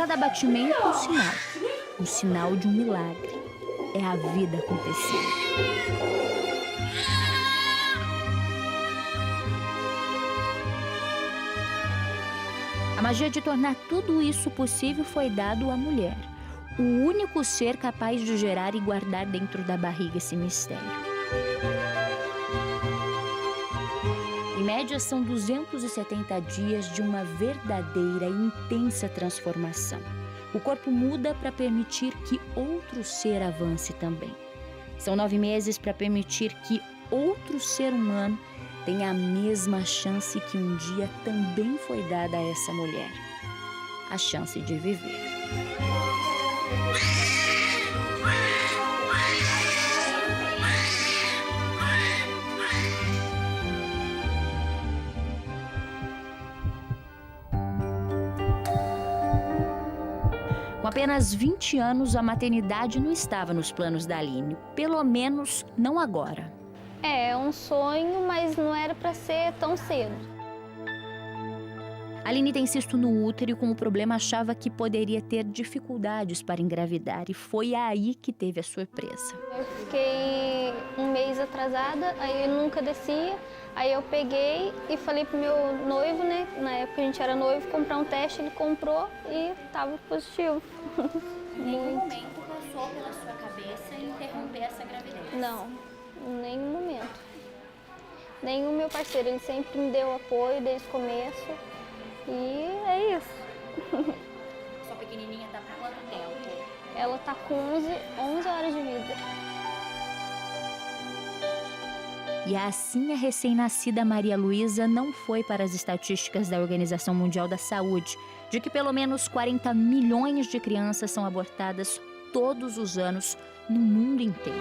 cada batimento um sinal de um milagre. É a vida acontecendo. A magia de tornar tudo isso possível foi dado à mulher, o único ser capaz de gerar e guardar dentro da barriga esse mistério. Em média, são 270 dias de uma verdadeira e intensa transformação. O corpo muda para permitir que outro ser avance também. São 9 meses para permitir que outro ser humano tenha a mesma chance que um dia também foi dada a essa mulher. A chance de viver. Com apenas 20 anos, a maternidade não estava nos planos da Aline. Pelo menos não agora. É um sonho, mas não era para ser tão cedo. A Aline tem cisto no útero e com o problema achava que poderia ter dificuldades para engravidar. E foi aí que teve a surpresa. Eu fiquei um mês atrasada, aí eu nunca descia. Aí eu peguei e falei pro meu noivo, né? Na época a gente era noivo, comprar um teste, ele comprou e estava positivo. Em nenhum momento passou pela sua cabeça interromper essa gravidez? Não, em nenhum momento. Nem o meu parceiro, ele sempre me deu apoio desde o começo. E é isso. Sua pequenininha tá com quanto tempo? Ela tá com 11 horas de vida. E assim a recém-nascida Maria Luísa não foi para as estatísticas da Organização Mundial da Saúde, de que pelo menos 40 milhões de crianças são abortadas todos os anos no mundo inteiro.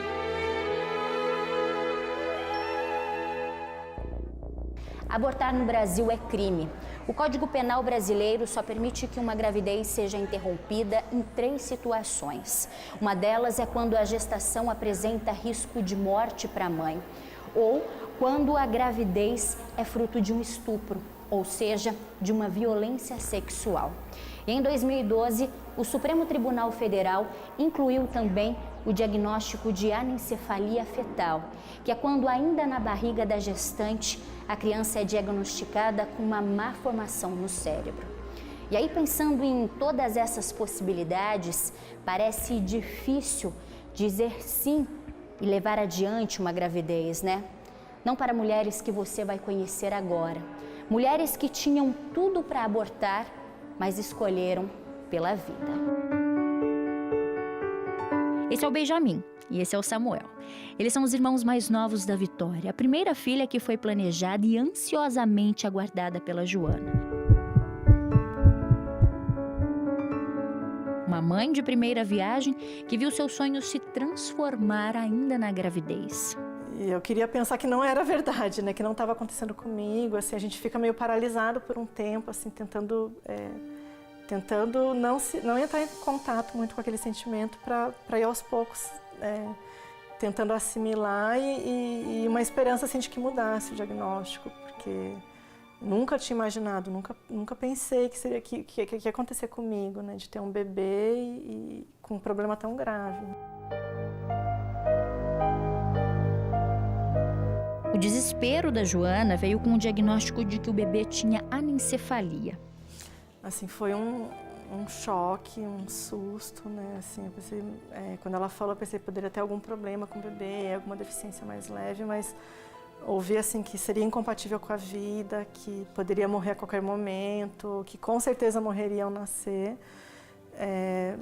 Abortar no Brasil é crime. O Código Penal brasileiro só permite que uma gravidez seja interrompida em 3 situações. Uma delas é quando a gestação apresenta risco de morte para a mãe, ou quando a gravidez é fruto de um estupro, ou seja, de uma violência sexual. E em 2012, o Supremo Tribunal Federal incluiu também o diagnóstico de anencefalia fetal, que é quando ainda na barriga da gestante a criança é diagnosticada com uma má formação no cérebro. E aí, pensando em todas essas possibilidades, parece difícil dizer sim e levar adiante uma gravidez, né? Não para mulheres que você vai conhecer agora. Mulheres que tinham tudo para abortar, mas escolheram pela vida. Esse é o Benjamin e esse é o Samuel. Eles são os irmãos mais novos da Vitória, a primeira filha que foi planejada e ansiosamente aguardada pela Joana. Uma mãe de primeira viagem que viu seu sonho se transformar ainda na gravidez. E eu queria pensar que não era verdade, né? Que não estava acontecendo comigo. Assim, a gente fica meio paralisado por um tempo, assim, tentando não entrar em contato muito com aquele sentimento para ir aos poucos, tentando assimilar e uma esperança assim, de que mudasse o diagnóstico, porque nunca tinha imaginado, nunca pensei que ia acontecer comigo, né? De ter um bebê e com um problema tão grave. O desespero da Joana veio com o diagnóstico de que o bebê tinha anencefalia. Assim, foi um choque, um susto, né? Assim, eu pensei, quando ela falou, eu pensei que poderia ter algum problema com o bebê, alguma deficiência mais leve, mas ouvi assim que seria incompatível com a vida, que poderia morrer a qualquer momento, que com certeza morreria ao nascer.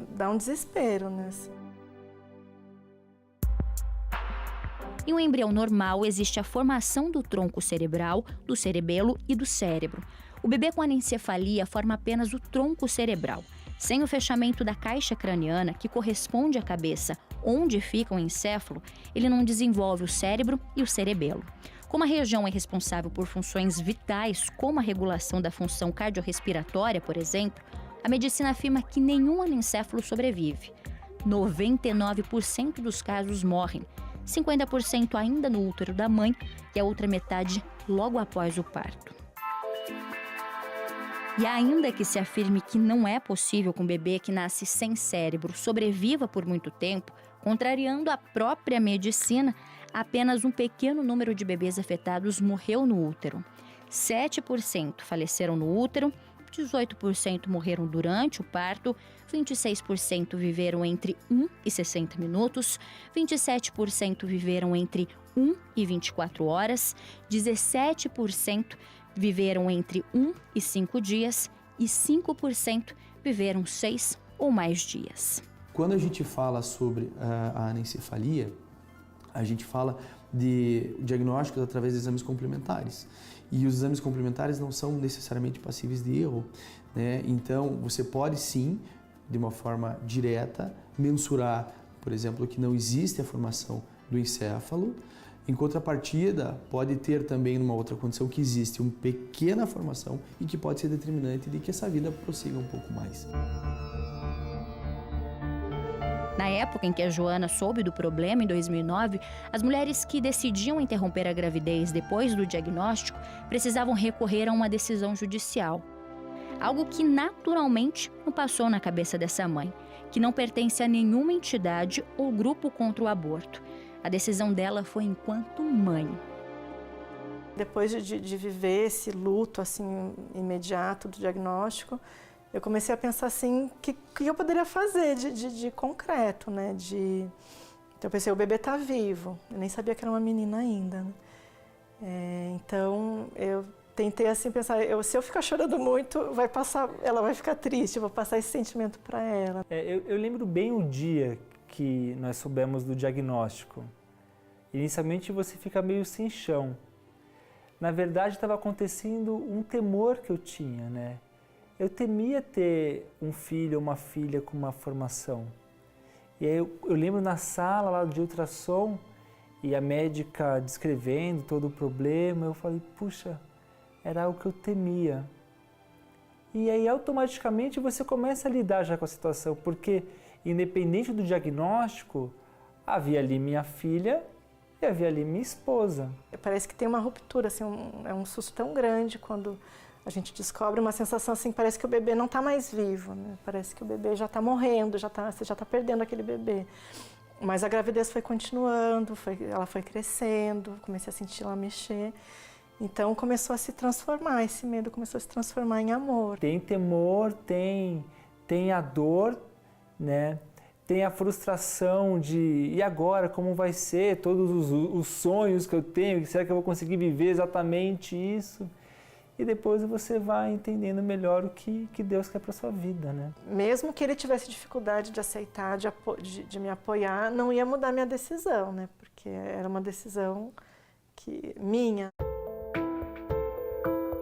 Dá um desespero, né? Assim. Em um embrião normal, existe a formação do tronco cerebral, do cerebelo e do cérebro. O bebê com anencefalia forma apenas o tronco cerebral. Sem o fechamento da caixa craniana, que corresponde à cabeça, onde fica o encéfalo, ele não desenvolve o cérebro e o cerebelo. Como a região é responsável por funções vitais, como a regulação da função cardiorrespiratória, por exemplo, a medicina afirma que nenhum anencéfalo sobrevive. 99% dos casos morrem, 50% ainda no útero da mãe e a outra metade logo após o parto. E ainda que se afirme que não é possível que um bebê que nasce sem cérebro sobreviva por muito tempo, contrariando a própria medicina, apenas um pequeno número de bebês afetados morreu no útero. 7% faleceram no útero, 18% morreram durante o parto, 26% viveram entre 1 e 60 minutos, 27% viveram entre 1 e 24 horas, 17% viveram entre 1 e 5 dias e 5% viveram 6 ou mais dias. Quando a gente fala sobre a anencefalia, a gente fala de diagnósticos através de exames complementares. E os exames complementares não são necessariamente passíveis de erro, né? Então, você pode sim, de uma forma direta, mensurar, por exemplo, que não existe a formação do encéfalo. Em contrapartida, pode ter também numa outra condição que existe uma pequena formação e que pode ser determinante de que essa vida prossiga um pouco mais. Na época em que a Joana soube do problema, em 2009, as mulheres que decidiam interromper a gravidez depois do diagnóstico precisavam recorrer a uma decisão judicial. Algo que naturalmente não passou na cabeça dessa mãe, que não pertence a nenhuma entidade ou grupo contra o aborto. A decisão dela foi enquanto mãe. Depois de viver esse luto assim, imediato do diagnóstico, eu comecei a pensar assim, o que eu poderia fazer de concreto, né? Então eu pensei, o bebê está vivo, eu nem sabia que era uma menina ainda, né? Então eu tentei assim pensar, se eu ficar chorando muito, ela vai ficar triste, eu vou passar esse sentimento para ela. Eu lembro bem o dia que nós soubemos do diagnóstico. Inicialmente você fica meio sem chão. Na verdade estava acontecendo um temor que eu tinha, né? Eu temia ter um filho ou uma filha com uma formação. E aí eu lembro na sala lá de ultrassom e a médica descrevendo todo o problema, eu falei, puxa, era algo que eu temia. E aí automaticamente você começa a lidar já com a situação, porque independente do diagnóstico, havia ali minha filha e havia ali minha esposa. Parece que tem uma ruptura, assim, é um susto tão grande quando a gente descobre uma sensação assim, parece que o bebê não está mais vivo, né? Parece que o bebê já está morrendo, você já está perdendo aquele bebê. Mas a gravidez foi continuando, ela foi crescendo, comecei a sentir ela mexer. Então começou a se transformar, esse medo começou a se transformar em amor. Tem temor, tem a dor, né? Tem a frustração de, e agora, como vai ser? Todos os sonhos que eu tenho, será que eu vou conseguir viver exatamente isso? E depois você vai entendendo melhor o que Deus quer para a sua vida, né? Mesmo que ele tivesse dificuldade de aceitar, de me apoiar, não ia mudar minha decisão, né? Porque era uma decisão minha.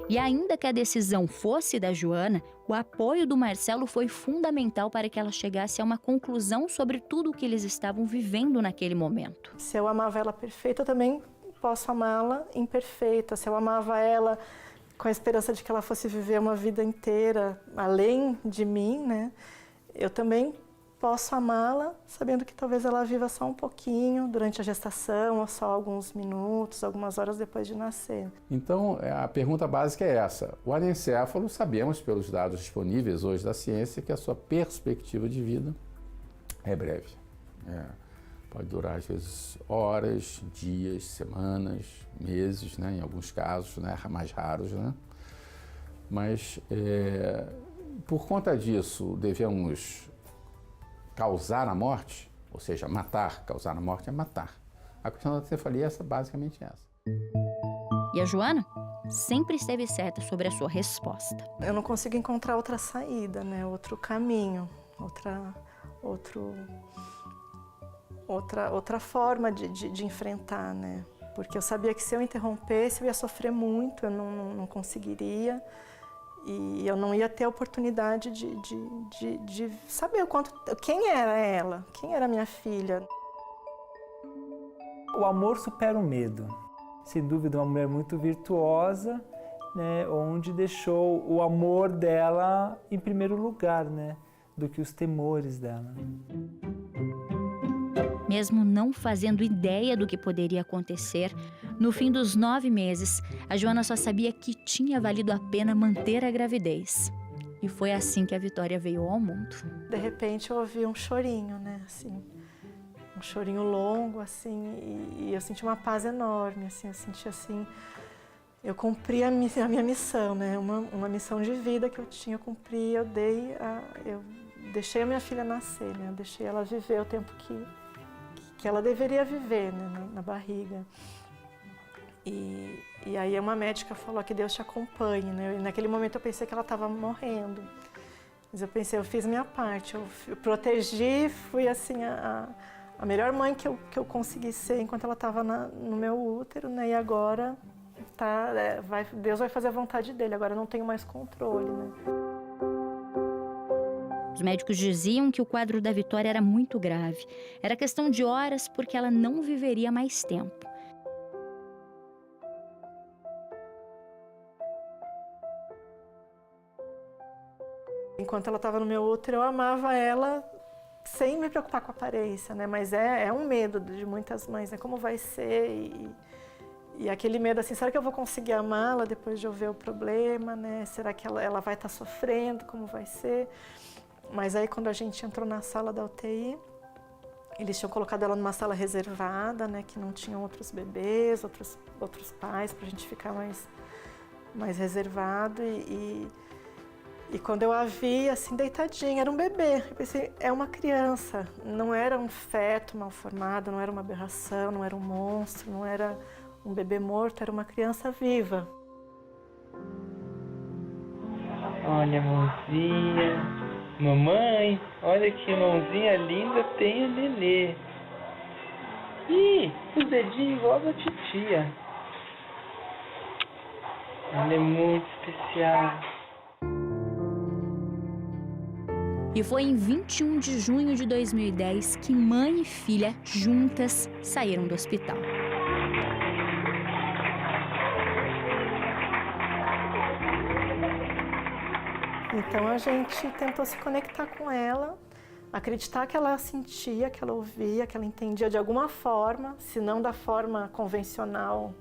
E ainda que a decisão fosse da Joana, o apoio do Marcelo foi fundamental para que ela chegasse a uma conclusão sobre tudo o que eles estavam vivendo naquele momento. Se eu amava ela perfeita, eu também posso amá-la imperfeita. Se eu amava ela com a esperança de que ela fosse viver uma vida inteira além de mim, né? Eu também posso amá-la sabendo que talvez ela viva só um pouquinho durante a gestação, ou só alguns minutos, algumas horas depois de nascer. Então, a pergunta básica é essa. O anencéfalo, sabemos pelos dados disponíveis hoje da ciência que a sua perspectiva de vida é breve. Pode durar, às vezes, horas, dias, semanas, meses, né? Em alguns casos, né? Mais raros, né? Mas, por conta disso, devemos causar a morte, ou seja, matar. Causar a morte é matar. A questão da anencefalia é basicamente essa. E a Joana sempre esteve certa sobre a sua resposta. Eu não consigo encontrar outra saída, né? Outro caminho, outra forma de enfrentar, né? Porque eu sabia que se eu interrompesse eu ia sofrer muito, eu não conseguiria e eu não ia ter a oportunidade de saber quem era ela, quem era minha filha. O amor supera o medo. Sem dúvida, uma mulher muito virtuosa, né? Onde deixou o amor dela em primeiro lugar, né? Do que os temores dela. Mesmo não fazendo ideia do que poderia acontecer, no fim dos 9 meses, a Joana só sabia que tinha valido a pena manter a gravidez. E foi assim que a Vitória veio ao mundo. De repente eu ouvi um chorinho, né, assim, um chorinho longo, assim, e eu senti uma paz enorme, assim, eu senti assim, eu cumpri a minha missão, né, uma missão de vida que eu tinha, eu cumpri, eu deixei a minha filha nascer, né, eu deixei ela viver o tempo que ela deveria viver, né, na barriga. E aí uma médica falou que Deus te acompanhe, né? E naquele momento eu pensei que ela estava morrendo. Mas eu pensei, eu fiz minha parte, eu protegi, fui assim a melhor mãe que eu consegui ser enquanto ela estava no meu útero, né? E agora Deus vai fazer a vontade dele, agora eu não tenho mais controle, né? Os médicos diziam que o quadro da Vitória era muito grave. Era questão de horas porque ela não viveria mais tempo. Enquanto ela estava no meu útero, eu amava ela sem me preocupar com a aparência, né? Mas é um medo de muitas mães, né? Como vai ser? E aquele medo assim, será que eu vou conseguir amá-la depois de eu ver o problema, né? Será que ela vai estar sofrendo? Como vai ser? Mas aí quando a gente entrou na sala da UTI, eles tinham colocado ela numa sala reservada, né? Que não tinham outros bebês, outros pais, para a gente ficar mais reservado. E quando eu a vi, assim, deitadinha, era um bebê. Eu pensei, é uma criança, não era um feto mal formado, não era uma aberração, não era um monstro, não era um bebê morto, era uma criança viva. Olha a mãozinha. Mamãe, olha que mãozinha linda tem a Lelê. Ih, os dedinhos igual da titia. Ela é muito especial. E foi em 21 de junho de 2010 que mãe e filha, juntas, saíram do hospital. Então a gente tentou se conectar com ela, acreditar que ela sentia, que ela ouvia, que ela entendia de alguma forma, se não da forma convencional,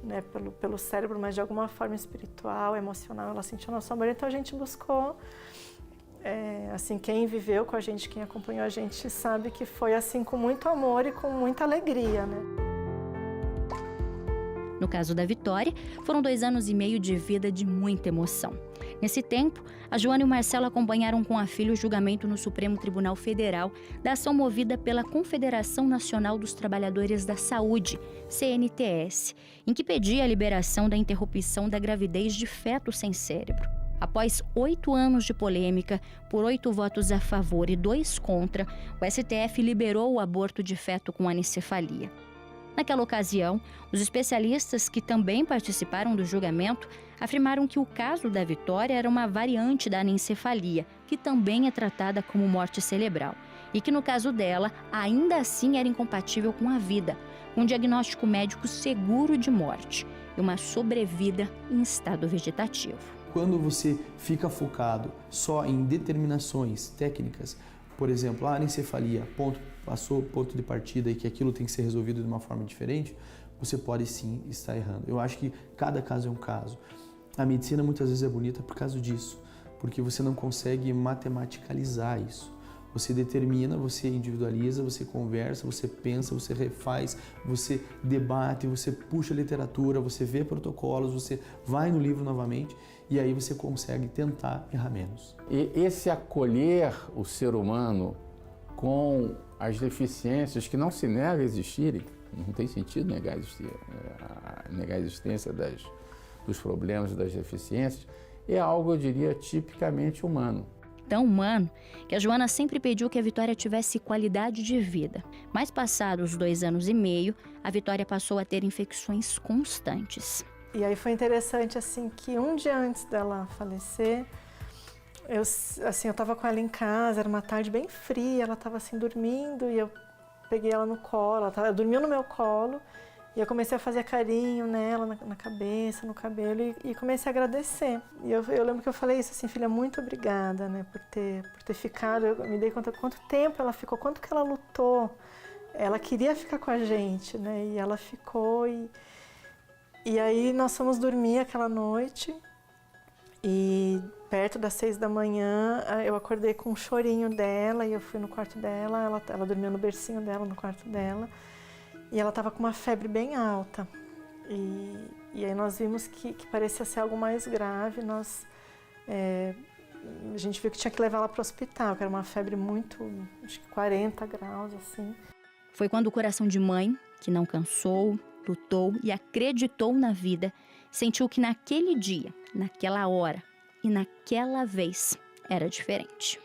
né, pelo cérebro, mas de alguma forma espiritual, emocional, ela sentia o nosso amor. Então a gente buscou, assim, quem viveu com a gente, quem acompanhou a gente, sabe que foi assim com muito amor e com muita alegria, né? No caso da Vitória, foram 2 anos e meio de vida de muita emoção. Nesse tempo, a Joana e o Marcelo acompanharam com a filha o julgamento no Supremo Tribunal Federal da ação movida pela Confederação Nacional dos Trabalhadores da Saúde, CNTS, em que pedia a liberação da interrupção da gravidez de feto sem cérebro. Após 8 anos de polêmica, por 8 votos a favor e 2 contra, o STF liberou o aborto de feto com anencefalia. Naquela ocasião, os especialistas que também participaram do julgamento afirmaram que o caso da Vitória era uma variante da anencefalia, que também é tratada como morte cerebral, e que no caso dela, ainda assim era incompatível com a vida, com um diagnóstico médico seguro de morte e uma sobrevida em estado vegetativo. Quando você fica focado só em determinações técnicas, por exemplo, a anencefalia, passou ponto de partida e que aquilo tem que ser resolvido de uma forma diferente, você pode sim estar errando. Eu acho que cada caso é um caso. A medicina muitas vezes é bonita por causa disso, porque você não consegue matematicalizar isso. Você determina, você individualiza, você conversa, você pensa, você refaz, você debate, você puxa literatura, você vê protocolos, você vai no livro novamente e aí você consegue tentar errar menos. E esse acolher o ser humano com as deficiências que não se nega a existirem, não tem sentido negar a existência dos problemas e das deficiências, é algo, eu diria, tipicamente humano. Tão humano que a Joana sempre pediu que a Vitória tivesse qualidade de vida. Mas passados 2 anos e meio, a Vitória passou a ter infecções constantes. E aí foi interessante assim que um dia antes dela falecer, eu estava com ela em casa, era uma tarde bem fria, ela estava assim dormindo e eu peguei ela no colo, ela dormiu no meu colo e eu comecei a fazer carinho nela, na cabeça, no cabelo e comecei a agradecer. E eu lembro que eu falei isso assim, filha, muito obrigada, né, por ter ficado. Eu me dei conta quanto tempo ela ficou, quanto que ela lutou ela queria ficar com a gente, né? E ela ficou e aí nós fomos dormir aquela noite e perto das 6 da manhã eu acordei com um chorinho dela e eu fui no quarto dela, ela dormia no bercinho dela, no quarto dela, e ela estava com uma febre bem alta. E aí nós vimos que parecia ser algo mais grave, a gente viu que tinha que levar ela para o hospital, que era uma febre muito, acho que 40 graus, assim. Foi quando o coração de mãe, que não cansou, lutou e acreditou na vida, sentiu que naquele dia, naquela hora e naquela vez era diferente.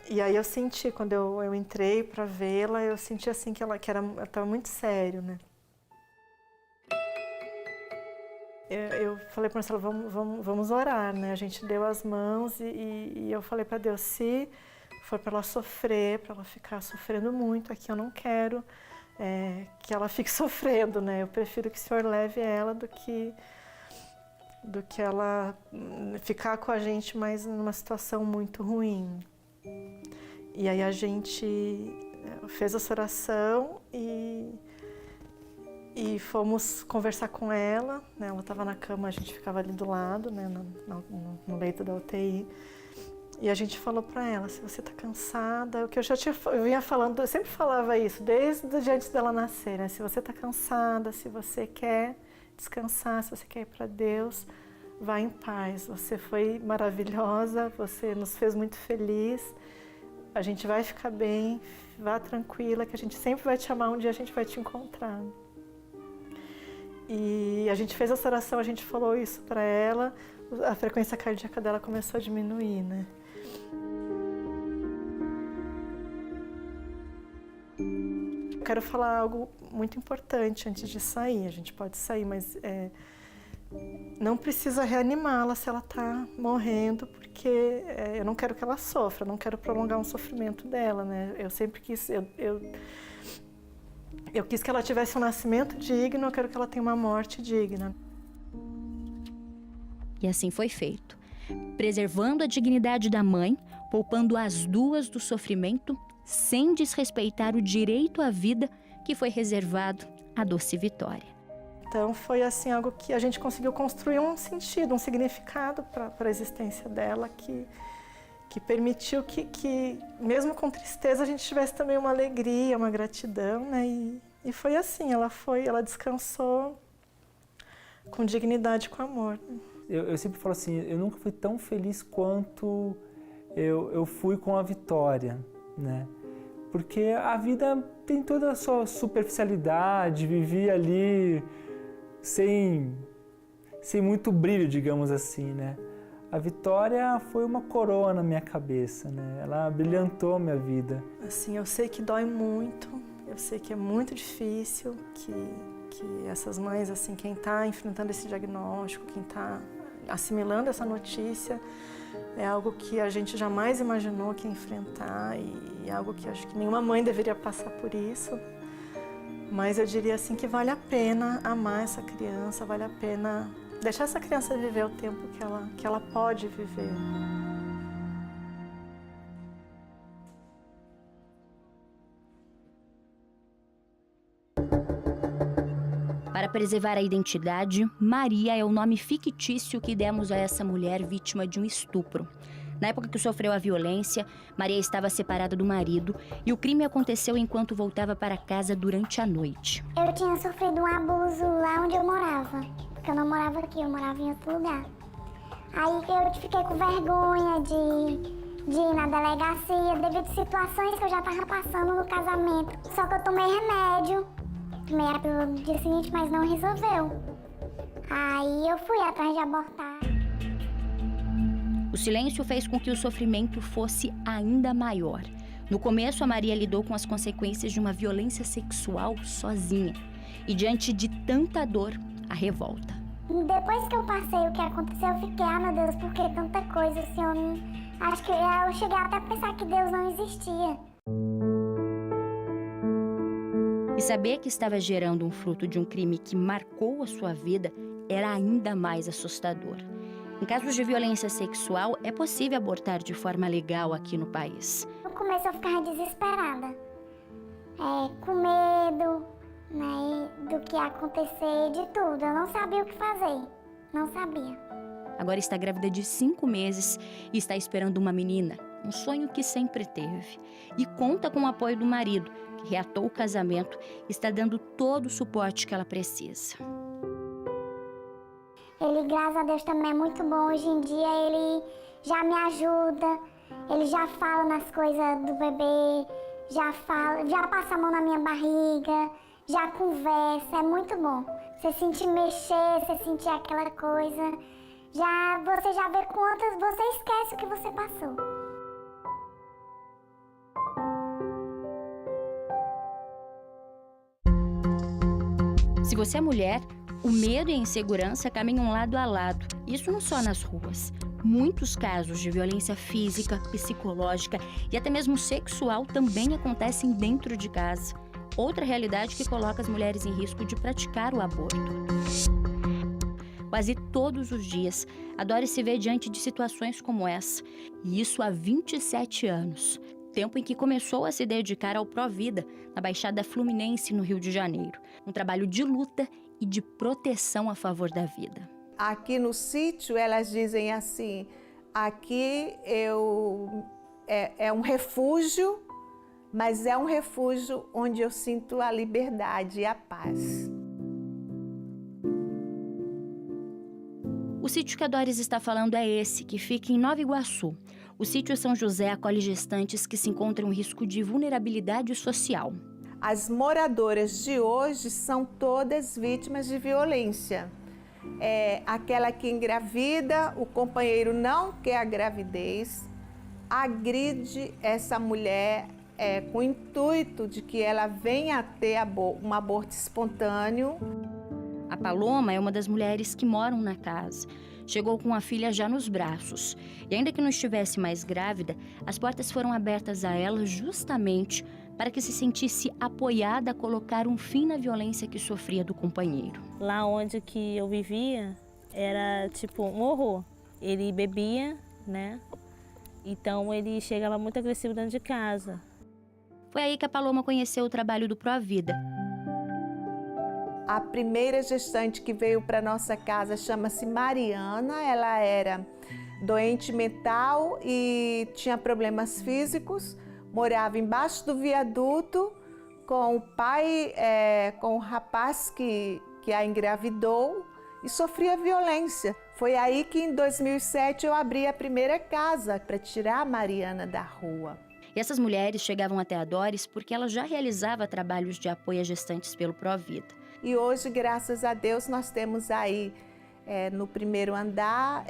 E aí eu senti, quando eu entrei para vê-la, eu senti assim que ela estava muito sério, né? Eu falei para Marcelo, vamos orar, né? A gente deu as mãos e eu falei para Deus, se for para ela sofrer, para ela ficar sofrendo muito aqui, eu não quero que ela fique sofrendo, né? Eu prefiro que o Senhor leve ela do que ela ficar com a gente mais numa situação muito ruim. E aí a gente fez essa oração e fomos conversar com ela, né? Ela estava na cama, a gente ficava ali do lado, né? no leito da UTI. E a gente falou para ela, se você está cansada, o que eu vinha falando, eu sempre falava isso, desde antes dela nascer, né? Se você está cansada, se você quer descansar, se você quer ir para Deus, vá em paz. Você foi maravilhosa, você nos fez muito feliz, a gente vai ficar bem, vá tranquila, que a gente sempre vai te amar, um dia a gente vai te encontrar. E a gente fez essa oração, a gente falou isso para ela, a frequência cardíaca dela começou a diminuir, né? Eu quero falar algo muito importante antes de sair. A gente pode sair, mas não precisa reanimá-la se ela está morrendo, porque eu não quero que ela sofra, eu não quero prolongar um sofrimento dela, né? Eu sempre quis... Eu quis que ela tivesse um nascimento digno, eu quero que ela tenha uma morte digna. E assim foi feito, preservando a dignidade da mãe, poupando as duas do sofrimento, sem desrespeitar o direito à vida que foi reservado à doce Vitória. Então foi assim algo que a gente conseguiu construir um sentido, um significado para a existência dela, que permitiu que, mesmo com tristeza, a gente tivesse também uma alegria, uma gratidão, né? E foi assim, ela descansou com dignidade, com amor. Eu sempre falo assim, eu nunca fui tão feliz quanto eu fui com a Vitória, né? Porque a vida tem toda a sua superficialidade, vivi ali sem muito brilho, digamos assim, né? A Vitória foi uma coroa na minha cabeça, né? Ela brilhantou a minha vida. Assim, eu sei que dói muito, eu sei que é muito difícil, que essas mães, assim, quem está enfrentando esse diagnóstico, quem está assimilando essa notícia, é algo que a gente jamais imaginou que ia enfrentar e algo que acho que nenhuma mãe deveria passar por isso. Mas eu diria assim que vale a pena amar essa criança, vale a pena deixar essa criança viver o tempo que ela pode viver. Para preservar a identidade, Maria é o nome fictício que demos a essa mulher vítima de um estupro. Na época que sofreu a violência, Maria estava separada do marido e o crime aconteceu enquanto voltava para casa durante a noite. Eu tinha sofrido um abuso lá onde eu morava, porque eu não morava aqui, eu morava em outro lugar. Aí eu fiquei com vergonha de ir na delegacia devido a situações que eu já estava passando no casamento. Só que eu tomei remédio, tomei a pílula no dia seguinte, mas não resolveu. Aí eu fui atrás de abortar. O silêncio fez com que o sofrimento fosse ainda maior. No começo, a Maria lidou com as consequências de uma violência sexual sozinha. E diante de tanta dor, a revolta. Depois que eu passei o que aconteceu, eu fiquei, meu Deus, por que tanta coisa, assim, acho que eu cheguei até a pensar que Deus não existia. E saber que estava gerando um fruto de um crime que marcou a sua vida era ainda mais assustador. Em casos de violência sexual, é possível abortar de forma legal aqui no país. No começo eu ficava desesperada. Com medo. do que ia acontecer, de tudo. Eu não sabia o que fazer, não sabia. Agora está grávida de 5 meses e está esperando uma menina, um sonho que sempre teve. E conta com o apoio do marido, que reatou o casamento e está dando todo o suporte que ela precisa. Ele, graças a Deus, também é muito bom. Hoje em dia ele já me ajuda, ele já fala nas coisas do bebê, já passa a mão na minha barriga, já conversa, é muito bom. Você sentir mexer, você sentir aquela coisa, você já vê quantas, você esquece o que você passou. Se você é mulher, o medo e a insegurança caminham lado a lado. Isso não só nas ruas. Muitos casos de violência física, psicológica e até mesmo sexual também acontecem dentro de casa. Outra realidade que coloca as mulheres em risco de praticar o aborto. Quase todos os dias, a Doris se vê diante de situações como essa. E isso há 27 anos. Tempo em que começou a se dedicar ao Provida, na Baixada Fluminense, no Rio de Janeiro. Um trabalho de luta e de proteção a favor da vida. Aqui no sítio, elas dizem assim, aqui é um refúgio, mas é um refúgio onde eu sinto a liberdade e a paz. O sítio que a Doris está falando é esse, que fica em Nova Iguaçu. O sítio São José acolhe gestantes que se encontram em risco de vulnerabilidade social. As moradoras de hoje são todas vítimas de violência. Aquela que engravida, o companheiro não quer a gravidez, agride essa mulher com o intuito de que ela venha a ter um aborto espontâneo. A Paloma é uma das mulheres que moram na casa. Chegou com a filha já nos braços. E ainda que não estivesse mais grávida, as portas foram abertas a ela justamente para que se sentisse apoiada a colocar um fim na violência que sofria do companheiro. Lá onde que eu vivia era tipo um horror. Ele bebia, né? Então ele chegava muito agressivo dentro de casa. Foi aí que a Paloma conheceu o trabalho do Provida. A primeira gestante que veio para nossa casa chama-se Mariana. Ela era doente mental e tinha problemas físicos. Morava embaixo do viaduto com o pai, com o rapaz que a engravidou e sofria violência. Foi aí que em 2007 eu abri a primeira casa para tirar a Mariana da rua. E essas mulheres chegavam até a Doris porque ela já realizava trabalhos de apoio a gestantes pelo Provida. E hoje, graças a Deus, nós temos aí no primeiro andar,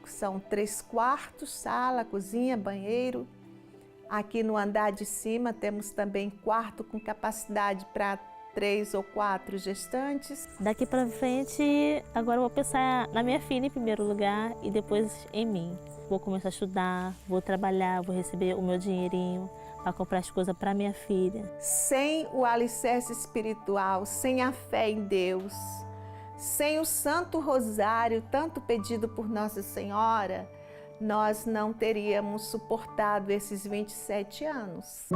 são 3 quartos, sala, cozinha, banheiro. Aqui no andar de cima temos também quarto com capacidade para 3 ou 4 gestantes. Daqui para frente, agora eu vou pensar na minha filha em primeiro lugar e depois em mim. Vou começar a estudar, vou trabalhar, vou receber o meu dinheirinho para comprar as coisas para minha filha. Sem o alicerce espiritual, sem a fé em Deus, sem o Santo Rosário, tanto pedido por Nossa Senhora, nós não teríamos suportado esses 27 anos.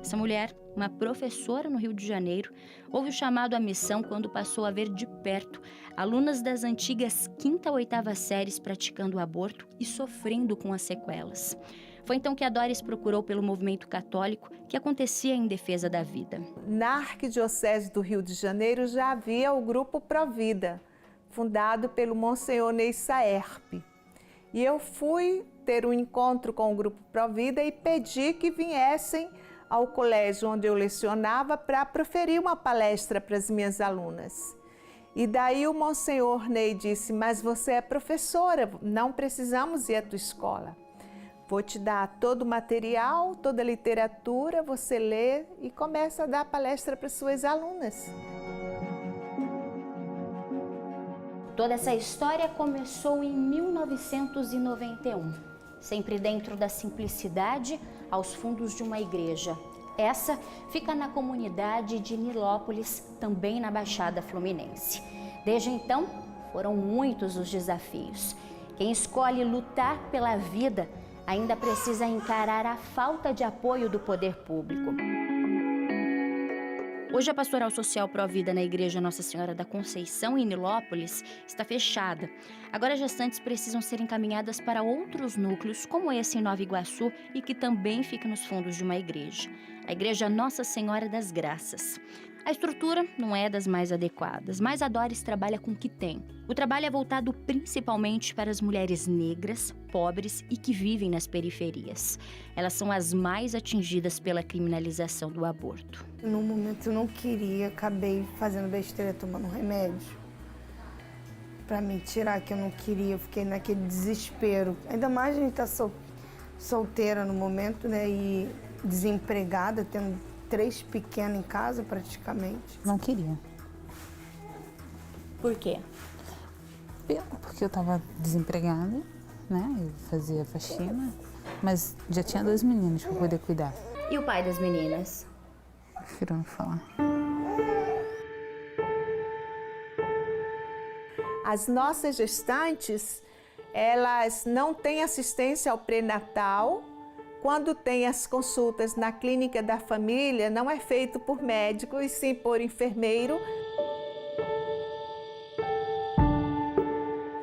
Essa mulher, uma professora no Rio de Janeiro, houve o chamado à missão quando passou a ver de perto alunas das antigas 5ª ou 8ª séries praticando o aborto e sofrendo com as sequelas. Foi então que a Doris procurou pelo movimento católico que acontecia em defesa da vida. Na Arquidiocese do Rio de Janeiro já havia o Grupo Provida, fundado pelo Monsenhor Ney Saerpe. E eu fui ter um encontro com o Grupo Provida e pedi que viessem ao colégio onde eu lecionava para proferir uma palestra para as minhas alunas. E daí o Monsenhor Ney disse, mas você é professora, não precisamos ir à tua escola. Vou te dar todo o material, toda a literatura, você lê e começa a dar palestra para suas alunas. Toda essa história começou em 1991, sempre dentro da simplicidade, aos fundos de uma igreja. Essa fica na comunidade de Nilópolis, também na Baixada Fluminense. Desde então, foram muitos os desafios. Quem escolhe lutar pela vida ainda precisa encarar a falta de apoio do poder público. Hoje a Pastoral Social Pró-Vida na Igreja Nossa Senhora da Conceição, em Nilópolis, está fechada. Agora, as gestantes precisam ser encaminhadas para outros núcleos, como esse em Nova Iguaçu e que também fica nos fundos de uma igreja. A Igreja Nossa Senhora das Graças. A estrutura não é das mais adequadas, mas a Doris trabalha com o que tem. O trabalho é voltado principalmente para as mulheres negras, pobres e que vivem nas periferias. Elas são as mais atingidas pela criminalização do aborto. No momento eu não queria, acabei fazendo besteira, tomando remédio para me tirar, que eu não queria, eu fiquei naquele desespero. Ainda mais a gente tá solteira no momento, né, e desempregada, tendo 3 pequenos em casa, praticamente. Não queria. Por quê? Porque eu estava desempregada, né? Eu fazia faxina, mas já tinha 2 meninos para poder cuidar. E o pai das meninas? Prefiro não falar. As nossas gestantes, elas não têm assistência ao pré-natal. Quando tem as consultas na clínica da família, não é feito por médico, e sim por enfermeiro.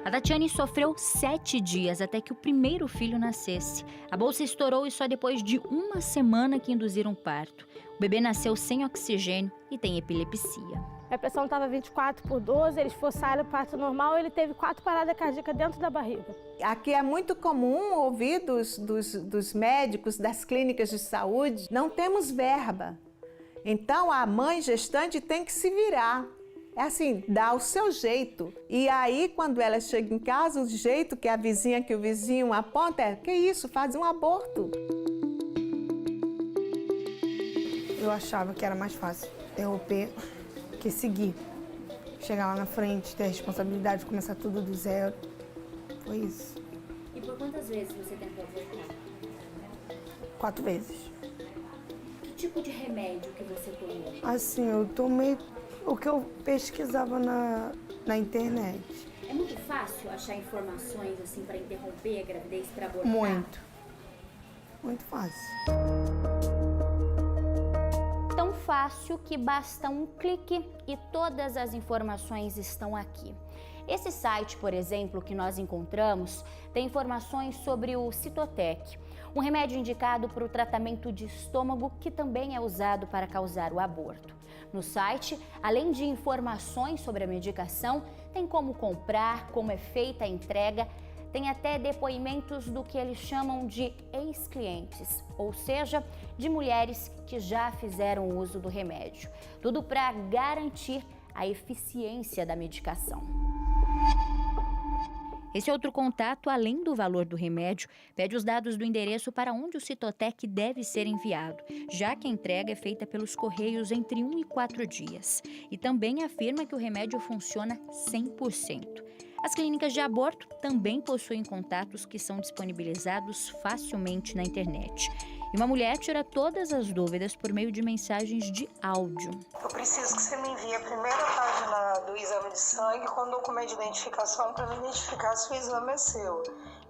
A Tatiane sofreu 7 dias até que o primeiro filho nascesse. A bolsa estourou e só depois de 1 semana que induziram o parto. O bebê nasceu sem oxigênio e tem epilepsia. A pressão estava 24/12, eles forçaram o parto normal, ele teve 4 paradas cardíacas dentro da barriga. Aqui é muito comum ouvir dos médicos, das clínicas de saúde, não temos verba. Então a mãe gestante tem que se virar. É assim, dá o seu jeito. E aí, quando ela chega em casa, o jeito que a vizinha, que o vizinho aponta é: que isso, faz um aborto. Eu achava que era mais fácil interromper que seguir. Chegar lá na frente, ter a responsabilidade de começar tudo do zero. Foi isso. E por quantas vezes você tentou abortar? 4 vezes. Que tipo de remédio que você tomou? Assim, eu tomei o que eu pesquisava na internet. É muito fácil achar informações assim para interromper a gravidez, para abortar? Muito. Muito fácil. Tão fácil que basta um clique e todas as informações estão aqui. Esse site, por exemplo, que nós encontramos, tem informações sobre o Citotec, um remédio indicado para o tratamento de estômago que também é usado para causar o aborto. No site, além de informações sobre a medicação, tem como comprar, como é feita a entrega, tem até depoimentos do que eles chamam de ex-clientes, ou seja, de mulheres que já fizeram uso do remédio. Tudo para garantir a eficiência da medicação. Esse outro contato, além do valor do remédio, pede os dados do endereço para onde o Citotec deve ser enviado, já que a entrega é feita pelos correios entre 1 e 4 dias. E também afirma que o remédio funciona 100%. As clínicas de aborto também possuem contatos que são disponibilizados facilmente na internet. E uma mulher tira todas as dúvidas por meio de mensagens de áudio. Eu preciso que você me envie a primeira página do exame de sangue com documento de identificação para me identificar se o exame é seu.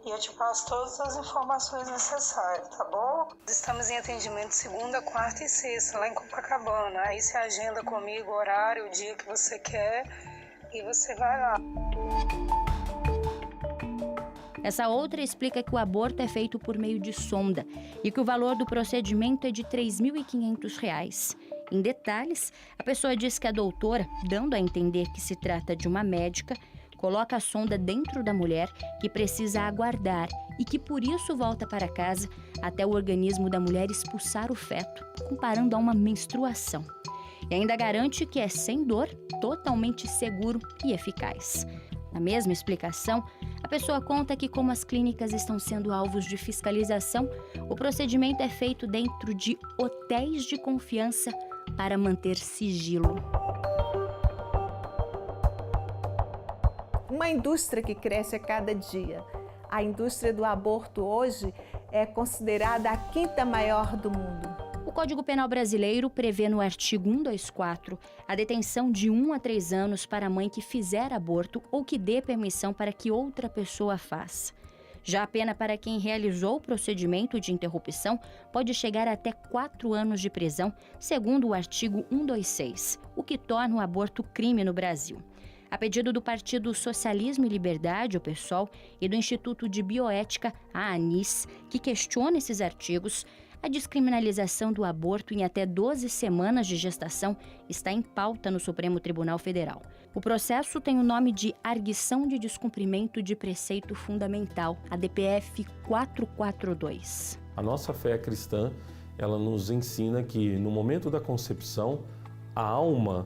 E eu te passo todas as informações necessárias, tá bom? Estamos em atendimento segunda, quarta e sexta, lá em Copacabana. Aí você agenda comigo o horário, o dia que você quer e você vai lá. Essa outra explica que o aborto é feito por meio de sonda e que o valor do procedimento é de R$ 3.500. Em detalhes, a pessoa diz que a doutora, dando a entender que se trata de uma médica, coloca a sonda dentro da mulher que precisa aguardar e que por isso volta para casa até o organismo da mulher expulsar o feto, comparando a uma menstruação. E ainda garante que é sem dor, totalmente seguro e eficaz. Na mesma explicação, a pessoa conta que, como as clínicas estão sendo alvos de fiscalização, o procedimento é feito dentro de hotéis de confiança para manter sigilo. Uma indústria que cresce a cada dia. A indústria do aborto hoje é considerada a 5ª maior do mundo. O Código Penal brasileiro prevê no artigo 124 a detenção de 1 a 3 anos para a mãe que fizer aborto ou que dê permissão para que outra pessoa faça. Já a pena para quem realizou o procedimento de interrupção pode chegar até 4 anos de prisão, segundo o artigo 126, o que torna o aborto crime no Brasil. A pedido do Partido Socialismo e Liberdade, o PSOL, e do Instituto de Bioética, a ANIS, que questiona esses artigos, a descriminalização do aborto em até 12 semanas de gestação está em pauta no Supremo Tribunal Federal. O processo tem o nome de Arguição de Descumprimento de Preceito Fundamental, a DPF 442. A nossa fé cristã, ela nos ensina que no momento da concepção, a alma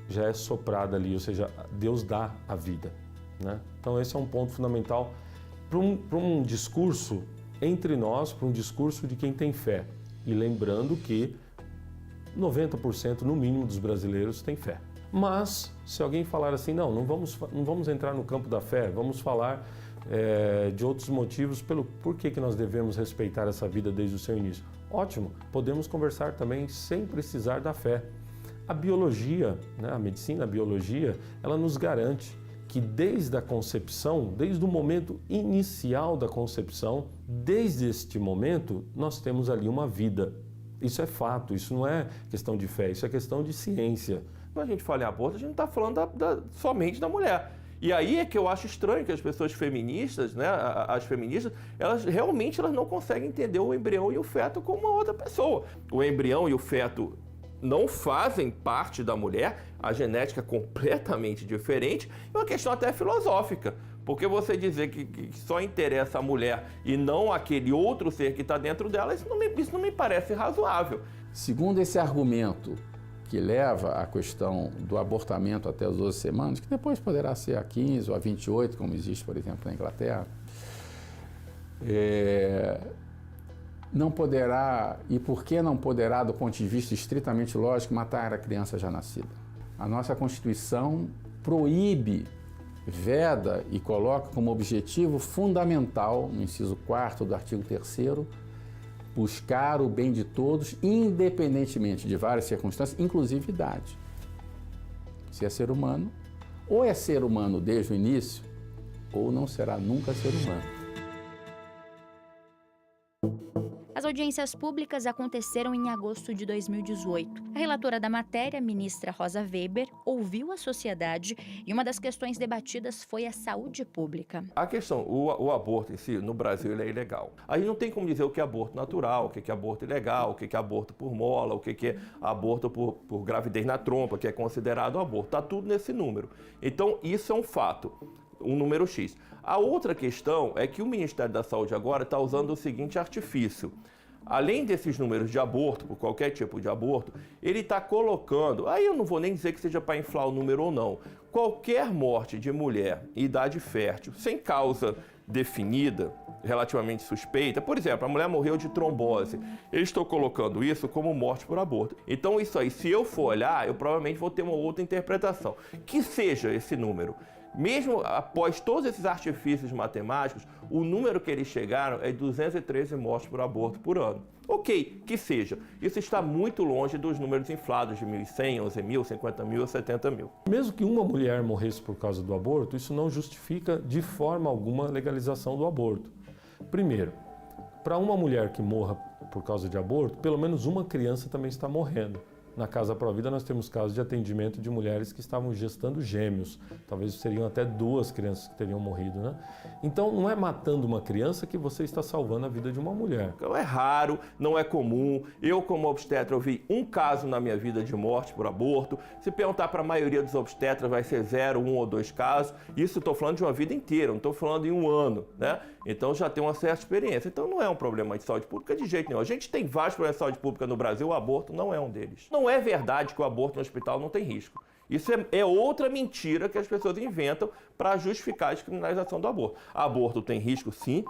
já é soprada ali, ou seja, Deus dá a vida, né? Então esse é um ponto fundamental para um discurso entre nós, para um discurso de quem tem fé. E lembrando que 90% no mínimo dos brasileiros tem fé. Mas se alguém falar assim, não vamos entrar no campo da fé, vamos falar de outros motivos por que nós devemos respeitar essa vida desde o seu início. Ótimo, podemos conversar também sem precisar da fé. A biologia, né, a medicina, a biologia, ela nos garante que desde a concepção, desde o momento inicial da concepção, desde este momento, nós temos ali uma vida. Isso é fato, isso não é questão de fé, isso é questão de ciência. Quando a gente fala em aborto, a gente não está falando somente da mulher. E aí é que eu acho estranho que as pessoas feministas, né, as feministas, elas realmente não conseguem entender o embrião e o feto como uma outra pessoa. O embrião e o feto não fazem parte da mulher, a genética é completamente diferente, é uma questão até filosófica, porque você dizer que só interessa a mulher e não aquele outro ser que está dentro dela, isso não me parece razoável. Segundo esse argumento que leva à questão do abortamento até as 12 semanas, que depois poderá ser a 15 ou a 28, como existe, por exemplo, na Inglaterra, não poderá, e por que não poderá, do ponto de vista estritamente lógico, matar a criança já nascida? A nossa Constituição proíbe, veda e coloca como objetivo fundamental, no inciso 4º do artigo 3º, buscar o bem de todos, independentemente de várias circunstâncias, inclusive idade. Se é ser humano, ou é ser humano desde o início, ou não será nunca ser humano. As audiências públicas aconteceram em agosto de 2018. A relatora da matéria, ministra Rosa Weber, ouviu a sociedade e uma das questões debatidas foi a saúde pública. A questão, o aborto em si, no Brasil, ele é ilegal. A gente não tem como dizer o que é aborto natural, o que é aborto ilegal, o que é aborto por mola, o que é aborto por gravidez na trompa, que é considerado aborto. Está tudo nesse número. Então, isso é um fato, um número X. A outra questão é que o Ministério da Saúde agora está usando o seguinte artifício. Além desses números de aborto, por qualquer tipo de aborto, ele está colocando, aí eu não vou nem dizer que seja para inflar o número ou não, qualquer morte de mulher em idade fértil, sem causa definida, relativamente suspeita, por exemplo, a mulher morreu de trombose, eles estão colocando isso como morte por aborto. Então isso aí, se eu for olhar, eu provavelmente vou ter uma outra interpretação, que seja esse número. Mesmo após todos esses artifícios matemáticos, o número que eles chegaram é 213 mortes por aborto por ano. Ok, que seja. Isso está muito longe dos números inflados de 1.100, 11.000, 50.000, 70.000. Mesmo que uma mulher morresse por causa do aborto, isso não justifica de forma alguma a legalização do aborto. Primeiro, para uma mulher que morra por causa de aborto, pelo menos uma criança também está morrendo. Na Casa Provida nós temos casos de atendimento de mulheres que estavam gestando gêmeos. Talvez seriam até 2 crianças que teriam morrido, né? Então não é matando uma criança que você está salvando a vida de uma mulher. Então é raro, não é comum. Eu, como obstetra, eu vi um caso na minha vida de morte por aborto. Se perguntar para a maioria dos obstetras, vai ser 0, 1 ou 2 casos. Isso estou falando de uma vida inteira, não estou falando em um ano, né? Então já tem uma certa experiência. Então não é um problema de saúde pública de jeito nenhum. A gente tem vários problemas de saúde pública no Brasil, o aborto não é um deles. Não é verdade que o aborto no hospital não tem risco. Isso é outra mentira que as pessoas inventam para justificar a descriminalização do aborto. Aborto tem risco, sim,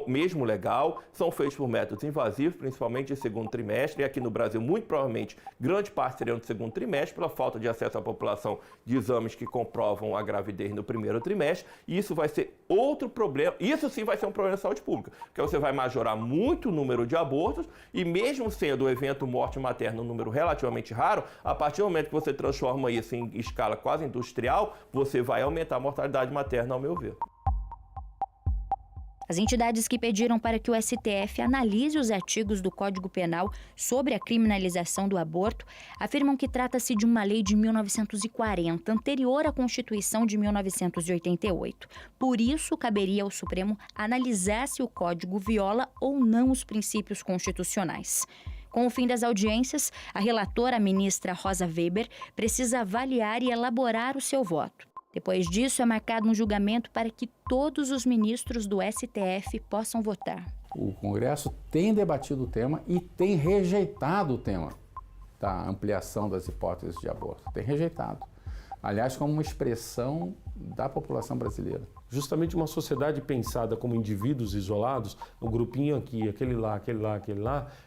mesmo legal, são feitos por métodos invasivos, principalmente de segundo trimestre, e aqui no Brasil, muito provavelmente, grande parte seriam de segundo trimestre, pela falta de acesso à população de exames que comprovam a gravidez no primeiro trimestre, e isso vai ser outro problema, isso sim vai ser um problema de saúde pública, porque você vai majorar muito o número de abortos, e mesmo sendo o evento morte materna um número relativamente raro, a partir do momento que você transforma isso em escala quase industrial, você vai aumentar a mortalidade materna, ao meu ver. As entidades que pediram para que o STF analise os artigos do Código Penal sobre a criminalização do aborto afirmam que trata-se de uma lei de 1940, anterior à Constituição de 1988. Por isso, caberia ao Supremo analisar se o Código viola ou não os princípios constitucionais. Com o fim das audiências, a relatora, a ministra Rosa Weber, precisa avaliar e elaborar o seu voto. Depois disso, é marcado um julgamento para que todos os ministros do STF possam votar. O Congresso tem debatido o tema e tem rejeitado o tema da ampliação das hipóteses de aborto. Tem rejeitado. Aliás, como uma expressão da população brasileira. Justamente uma sociedade pensada como indivíduos isolados, o grupinho aqui, aquele lá,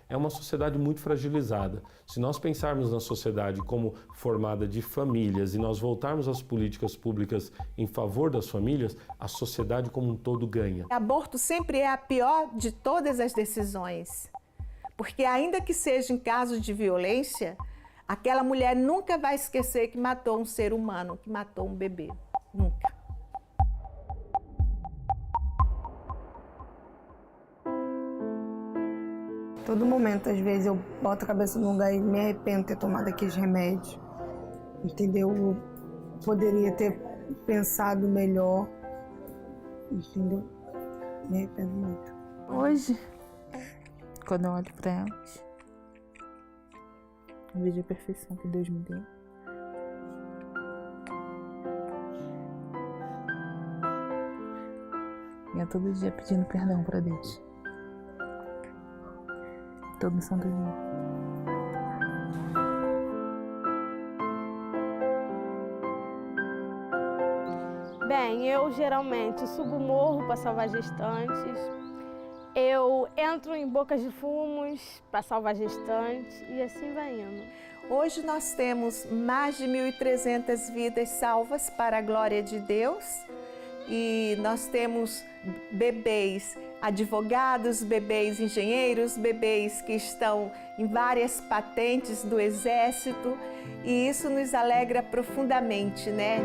é uma sociedade muito fragilizada. Se nós pensarmos na sociedade como formada de famílias e nós voltarmos às políticas públicas em favor das famílias, a sociedade como um todo ganha. Aborto sempre é a pior de todas as decisões, porque ainda que seja em casos de violência, aquela mulher nunca vai esquecer que matou um ser humano, que matou um bebê. Nunca. Todo momento, às vezes, eu boto a cabeça no lugar e me arrependo de ter tomado aqueles remédios. Entendeu? Eu poderia ter pensado melhor. Entendeu? Me arrependo muito. Hoje, quando eu olho para elas, eu vejo a perfeição que Deus me deu. E é todo dia pedindo perdão para Deus. Todo santo dia. Bem, eu geralmente subo o morro para salvar gestantes. Eu entro em bocas de fumos para salvar gestantes e assim vai indo. Hoje nós temos mais de 1.300 vidas salvas para a glória de Deus. E nós temos bebês advogados, bebês engenheiros, bebês que estão em várias patentes do Exército, e isso nos alegra profundamente, né?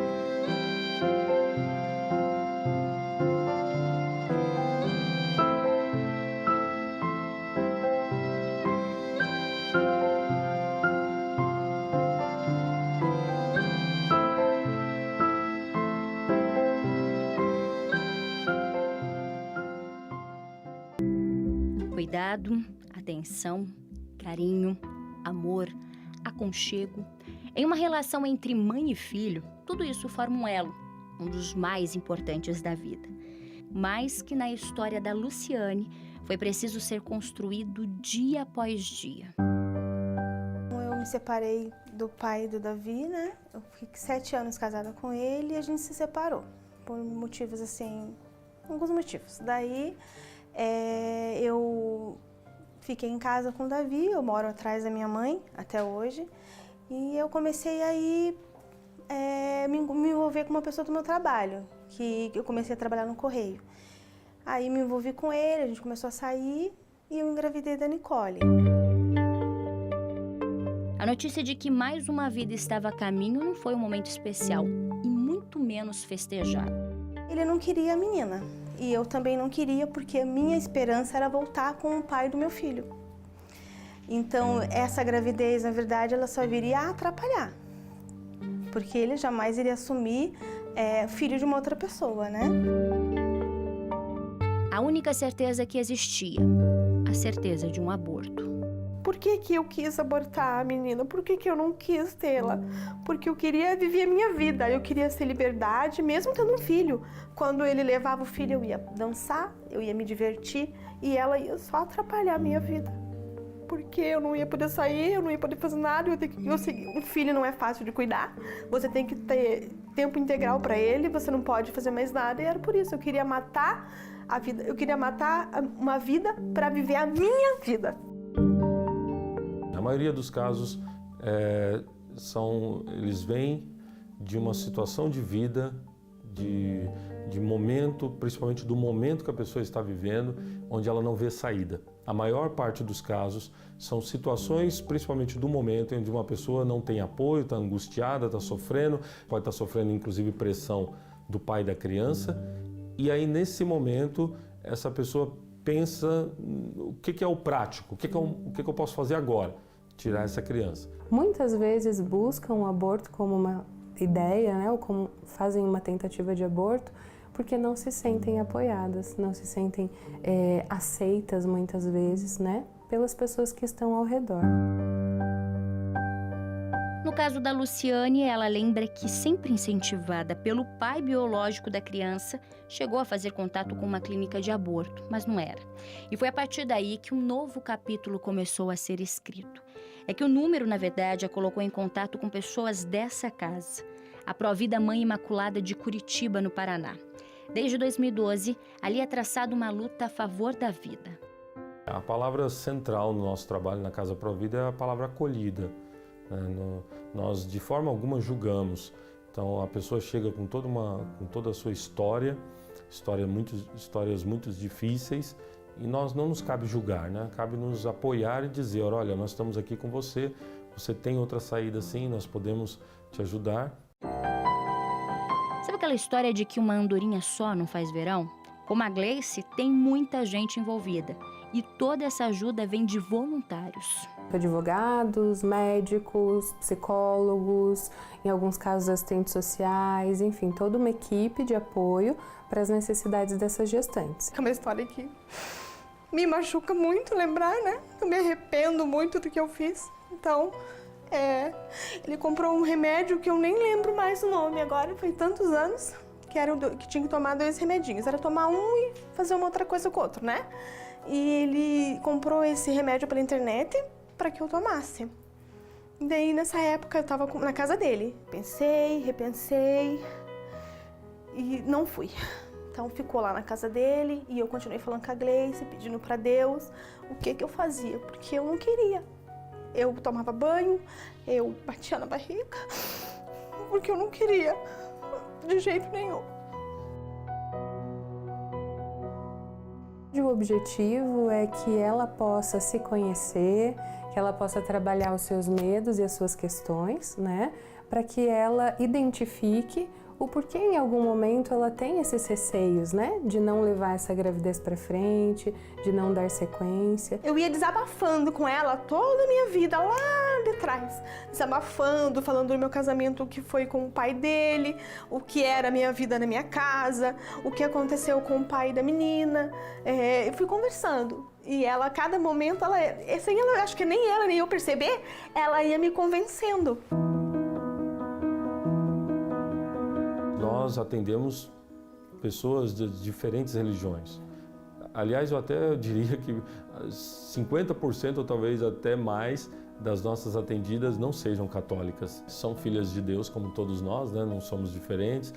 Cuidado, atenção, carinho, amor, aconchego. Em uma relação entre mãe e filho, tudo isso forma um elo, um dos mais importantes da vida. Mas que na história da Luciane foi preciso ser construído dia após dia. Eu me separei do pai do Davi, né? Eu fiquei 7 anos casada com ele e a gente se separou. Por motivos assim, alguns motivos. Daí eu fiquei em casa com o Davi, eu moro atrás da minha mãe até hoje. E eu comecei aí me envolver com uma pessoa do meu trabalho, que eu comecei a trabalhar no Correio. Aí me envolvi com ele, a gente começou a sair e eu engravidei da Nicole. A notícia de que mais uma vida estava a caminho não foi um momento especial e muito menos festejado. Ele não queria a menina e eu também não queria, porque a minha esperança era voltar com o pai do meu filho. Então essa gravidez, na verdade, ela só viria a atrapalhar, porque ele jamais iria assumir filho de uma outra pessoa, né? A única certeza que existia, a certeza de um aborto. Por que eu quis abortar a menina? Por que eu não quis tê-la? Porque eu queria viver a minha vida, eu queria ter liberdade, mesmo tendo um filho. Quando ele levava o filho, eu ia dançar, eu ia me divertir e ela ia só atrapalhar a minha vida. Porque eu não ia poder sair, eu não ia poder fazer nada, um filho não é fácil de cuidar, você tem que ter tempo integral para ele, você não pode fazer mais nada, e era por isso, eu queria matar a vida, eu queria matar uma vida para viver a minha vida. Na maioria dos casos, eles vêm de uma situação de vida, de momento, principalmente do momento que a pessoa está vivendo, onde ela não vê saída. A maior parte dos casos são situações, principalmente do momento, onde uma pessoa não tem apoio, está angustiada, está sofrendo, pode estar sofrendo inclusive pressão do pai da criança, e aí nesse momento essa pessoa pensa o que é o prático, o que eu posso fazer agora, tirar essa criança. Muitas vezes buscam o aborto como uma ideia, né, ou como fazem uma tentativa de aborto, porque não se sentem apoiadas, não se sentem aceitas muitas vezes, né, pelas pessoas que estão ao redor. No caso da Luciane, ela lembra que, sempre incentivada pelo pai biológico da criança, chegou a fazer contato com uma clínica de aborto, mas não era. E foi a partir daí que um novo capítulo começou a ser escrito. É que o número, na verdade, a colocou em contato com pessoas dessa casa, a Provida Mãe Imaculada de Curitiba, no Paraná. Desde 2012, ali é traçada uma luta a favor da vida. A palavra central no nosso trabalho na Casa Provida é a palavra acolhida. Nós, de forma alguma, julgamos. Então, a pessoa chega com toda a sua história, histórias muito difíceis, e nós não nos cabe julgar, né? Cabe nos apoiar e dizer, olha, nós estamos aqui com você, você tem outra saída sim, nós podemos te ajudar. Sabe aquela história de que uma andorinha só não faz verão? Como a Gleice, tem muita gente envolvida. E toda essa ajuda vem de voluntários. Advogados, médicos, psicólogos, em alguns casos assistentes sociais, enfim, toda uma equipe de apoio para as necessidades dessas gestantes. É uma história que me machuca muito lembrar, né? Eu me arrependo muito do que eu fiz. Então, ele comprou um remédio que eu nem lembro mais o nome agora, foi tantos anos, que tinha que tomar 2 remedinhos. Era tomar um e fazer uma outra coisa com o outro, né? E ele comprou esse remédio pela internet para que eu tomasse. Daí, nessa época, eu estava na casa dele. Pensei, repensei e não fui. Então, ficou lá na casa dele e eu continuei falando com a Gleice, pedindo para Deus o que eu fazia, porque eu não queria. Eu tomava banho, eu batia na barriga, porque eu não queria, de jeito nenhum. O objetivo é que ela possa se conhecer, que ela possa trabalhar os seus medos e as suas questões, né? Para que ela identifique o porquê em algum momento ela tem esses receios, né? De não levar essa gravidez para frente, de não dar sequência. Eu ia desabafando com ela toda a minha vida lá de trás. Desabafando, falando do meu casamento que foi com o pai dele, o que era a minha vida na minha casa, o que aconteceu com o pai da menina. Eu fui conversando. E ela, a cada momento, sem ela, acho que nem ela nem eu perceber, ela ia me convencendo. Nós atendemos pessoas de diferentes religiões. Aliás, eu até diria que 50% ou talvez até mais das nossas atendidas não sejam católicas. São filhas de Deus como todos nós, né? Não somos diferentes,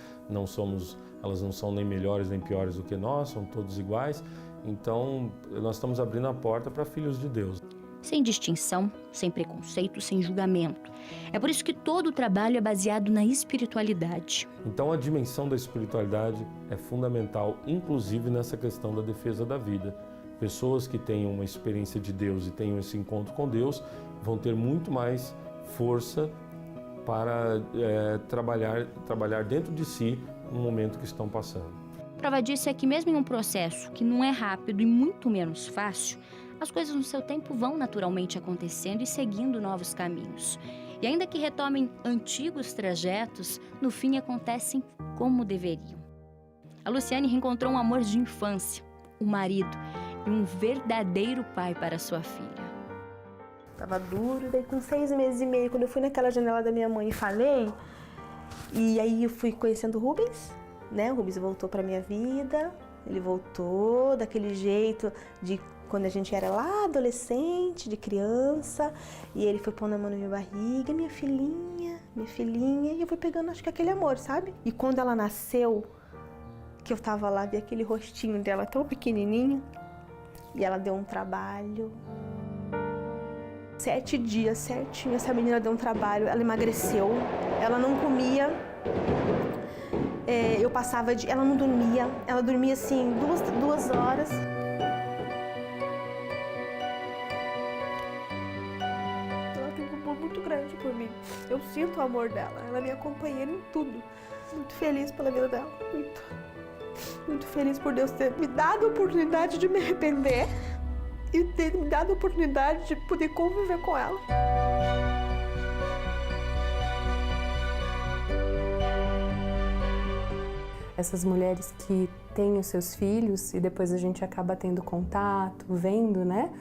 elas não são nem melhores nem piores do que nós, são todos iguais. Então, nós estamos abrindo a porta para filhos de Deus. Sem distinção, sem preconceito, sem julgamento. É por isso que todo o trabalho é baseado na espiritualidade. Então a dimensão da espiritualidade é fundamental, inclusive nessa questão da defesa da vida. Pessoas que tenham uma experiência de Deus e tenham esse encontro com Deus vão ter muito mais força para trabalhar dentro de si no momento que estão passando. Prova disso é que mesmo em um processo que não é rápido e muito menos fácil, as coisas no seu tempo vão naturalmente acontecendo e seguindo novos caminhos. E ainda que retomem antigos trajetos, no fim acontecem como deveriam. A Luciane reencontrou um amor de infância, o marido e um verdadeiro pai para sua filha. Tava duro, daí com 6 meses e meio, quando eu fui naquela janela da minha mãe e falei, e aí eu fui conhecendo o Rubens, né? O Rubens voltou pra minha vida, ele voltou daquele jeito de quando a gente era lá adolescente, de criança, e ele foi pondo a mão na minha barriga, minha filhinha, e eu fui pegando, acho que aquele amor, sabe? E quando ela nasceu, que eu tava lá, vi aquele rostinho dela tão pequenininho, e ela deu um trabalho. 7 dias certinho, essa menina deu um trabalho, ela emagreceu, ela não comia, ela não dormia, ela dormia assim 2 horas. Muito grande por mim. Eu sinto o amor dela. Ela é minha companheira em tudo. Muito feliz pela vida dela. Muito. Muito feliz por Deus ter me dado a oportunidade de me arrepender e ter me dado a oportunidade de poder conviver com ela. Essas mulheres que têm os seus filhos e depois a gente acaba tendo contato, vendo, né?